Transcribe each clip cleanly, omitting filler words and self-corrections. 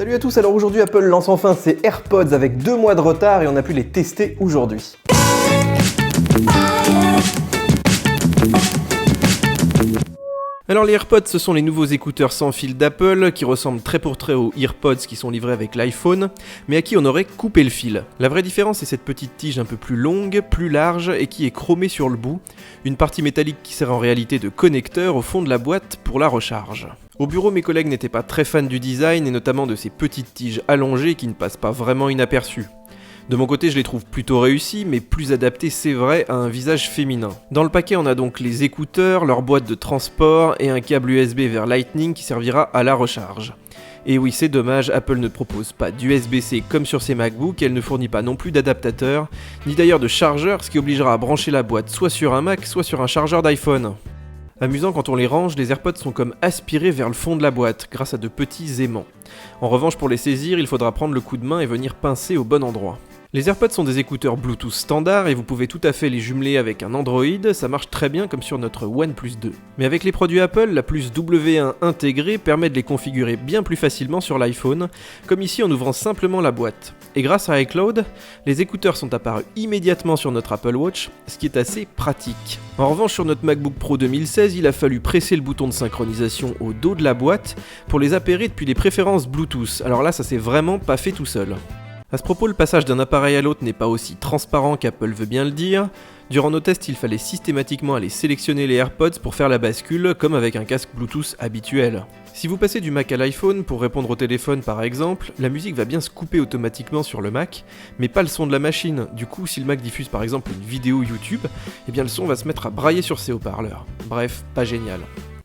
Salut à tous, alors aujourd'hui Apple lance enfin ses AirPods avec 2 mois de retard et on a pu les tester aujourd'hui. Alors les AirPods, ce sont les nouveaux écouteurs sans fil d'Apple qui ressemblent trait pour trait aux EarPods qui sont livrés avec l'iPhone, mais à qui on aurait coupé le fil. La vraie différence, c'est cette petite tige un peu plus longue, plus large et qui est chromée sur le bout, une partie métallique qui sert en réalité de connecteur au fond de la boîte pour la recharge. Au bureau, mes collègues n'étaient pas très fans du design et notamment de ces petites tiges allongées qui ne passent pas vraiment inaperçues. De mon côté, je les trouve plutôt réussis, mais plus adaptés, c'est vrai, à un visage féminin. Dans le paquet, on a donc les écouteurs, leur boîte de transport et un câble USB vers Lightning qui servira à la recharge. Et oui, c'est dommage, Apple ne propose pas d'USB-C comme sur ses MacBooks, elle ne fournit pas non plus d'adaptateur, ni d'ailleurs de chargeur, ce qui obligera à brancher la boîte soit sur un Mac, soit sur un chargeur d'iPhone. Amusant, quand on les range, les AirPods sont comme aspirés vers le fond de la boîte, grâce à de petits aimants. En revanche, pour les saisir, il faudra prendre le coup de main et venir pincer au bon endroit. Les AirPods sont des écouteurs Bluetooth standard et vous pouvez tout à fait les jumeler avec un Android, ça marche très bien comme sur notre OnePlus 2. Mais avec les produits Apple, la Plus W1 intégrée permet de les configurer bien plus facilement sur l'iPhone, comme ici en ouvrant simplement la boîte. Et grâce à iCloud, les écouteurs sont apparus immédiatement sur notre Apple Watch, ce qui est assez pratique. En revanche, sur notre MacBook Pro 2016, il a fallu presser le bouton de synchronisation au dos de la boîte pour les appairer depuis les préférences Bluetooth. Alors là, ça s'est vraiment pas fait tout seul. À ce propos, le passage d'un appareil à l'autre n'est pas aussi transparent qu'Apple veut bien le dire. Durant nos tests, il fallait systématiquement aller sélectionner les AirPods pour faire la bascule, comme avec un casque Bluetooth habituel. Si vous passez du Mac à l'iPhone pour répondre au téléphone par exemple, la musique va bien se couper automatiquement sur le Mac, mais pas le son de la machine. Du coup, si le Mac diffuse par exemple une vidéo YouTube, eh bien le son va se mettre à brailler sur ses haut-parleurs. Bref, pas génial.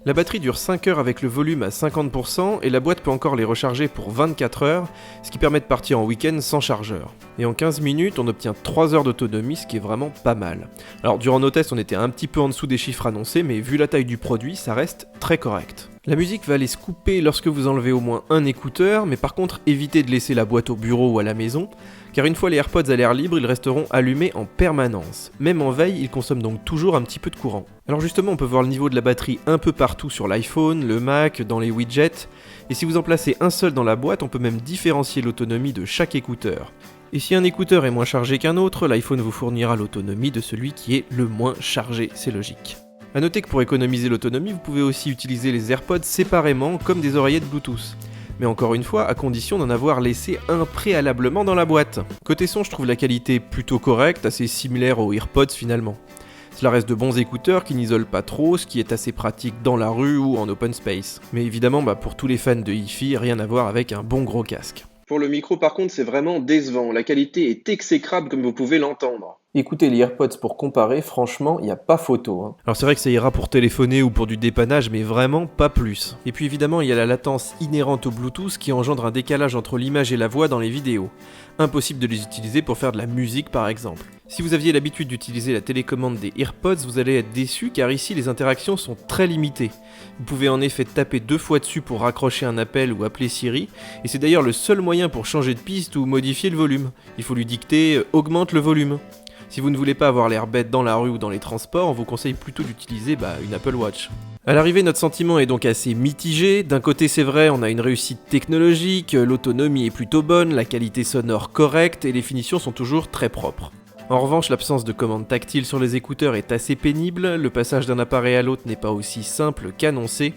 La batterie dure 5 heures avec le volume à 50% et la boîte peut encore les recharger pour 24 heures, ce qui permet de partir en week-end sans chargeur. Et en 15 minutes, on obtient 3 heures d'autonomie, ce qui est vraiment pas mal. Alors durant nos tests, on était un petit peu en dessous des chiffres annoncés, mais vu la taille du produit, ça reste très correct. La musique va aller se couper lorsque vous enlevez au moins un écouteur, mais par contre, évitez de laisser la boîte au bureau ou à la maison, car une fois les AirPods à l'air libre, ils resteront allumés en permanence. Même en veille, ils consomment donc toujours un petit peu de courant. Alors justement, on peut voir le niveau de la batterie un peu partout sur l'iPhone, le Mac, dans les widgets, et si vous en placez un seul dans la boîte, on peut même différencier l'autonomie de chaque écouteur. Et si un écouteur est moins chargé qu'un autre, l'iPhone vous fournira l'autonomie de celui qui est le moins chargé, c'est logique. A noter que pour économiser l'autonomie, vous pouvez aussi utiliser les AirPods séparément comme des oreillettes Bluetooth. Mais encore une fois, à condition d'en avoir laissé un préalablement dans la boîte. Côté son, je trouve la qualité plutôt correcte, assez similaire aux AirPods finalement. Cela reste de bons écouteurs qui n'isolent pas trop, ce qui est assez pratique dans la rue ou en open space. Mais évidemment, pour tous les fans de hi-fi, rien à voir avec un bon gros casque. Pour le micro par contre, c'est vraiment décevant, la qualité est exécrable comme vous pouvez l'entendre. Écoutez les AirPods pour comparer, franchement, il n'y a pas photo. Alors c'est vrai que ça ira pour téléphoner ou pour du dépannage, mais vraiment pas plus. Et puis évidemment, il y a la latence inhérente au Bluetooth qui engendre un décalage entre l'image et la voix dans les vidéos. Impossible de les utiliser pour faire de la musique par exemple. Si vous aviez l'habitude d'utiliser la télécommande des AirPods, vous allez être déçu car ici les interactions sont très limitées. Vous pouvez en effet taper 2 fois dessus pour raccrocher un appel ou appeler Siri, et c'est d'ailleurs le seul moyen pour changer de piste ou modifier le volume. Il faut lui dicter « augmente le volume ». Si vous ne voulez pas avoir l'air bête dans la rue ou dans les transports, on vous conseille plutôt d'utiliser une Apple Watch. À l'arrivée, notre sentiment est donc assez mitigé. D'un côté, c'est vrai, on a une réussite technologique, l'autonomie est plutôt bonne, la qualité sonore correcte et les finitions sont toujours très propres. En revanche, l'absence de commande tactile sur les écouteurs est assez pénible, le passage d'un appareil à l'autre n'est pas aussi simple qu'annoncé.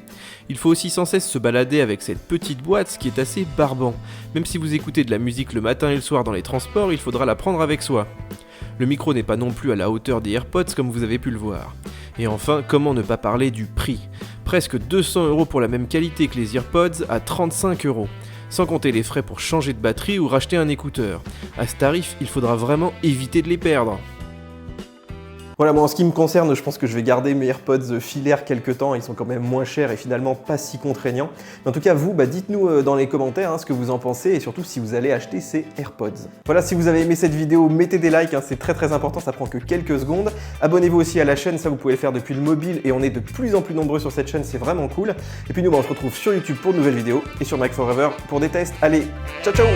Il faut aussi sans cesse se balader avec cette petite boîte, ce qui est assez barbant. Même si vous écoutez de la musique le matin et le soir dans les transports, il faudra la prendre avec soi. Le micro n'est pas non plus à la hauteur des AirPods comme vous avez pu le voir. Et enfin, comment ne pas parler du prix ? Presque 200 € pour la même qualité que les AirPods à 35 €. Sans compter les frais pour changer de batterie ou racheter un écouteur. À ce tarif, il faudra vraiment éviter de les perdre. Voilà, moi en ce qui me concerne, je pense que je vais garder mes AirPods filaires quelques temps, ils sont quand même moins chers et finalement pas si contraignants. Mais en tout cas, vous, dites-nous dans les commentaires ce que vous en pensez et surtout si vous allez acheter ces AirPods. Voilà, si vous avez aimé cette vidéo, mettez des likes, c'est très important, ça prend que quelques secondes. Abonnez-vous aussi à la chaîne, ça vous pouvez le faire depuis le mobile et on est de plus en plus nombreux sur cette chaîne, c'est vraiment cool. Et puis nous, on se retrouve sur YouTube pour de nouvelles vidéos et sur Mac Forever pour des tests. Allez, ciao ciao!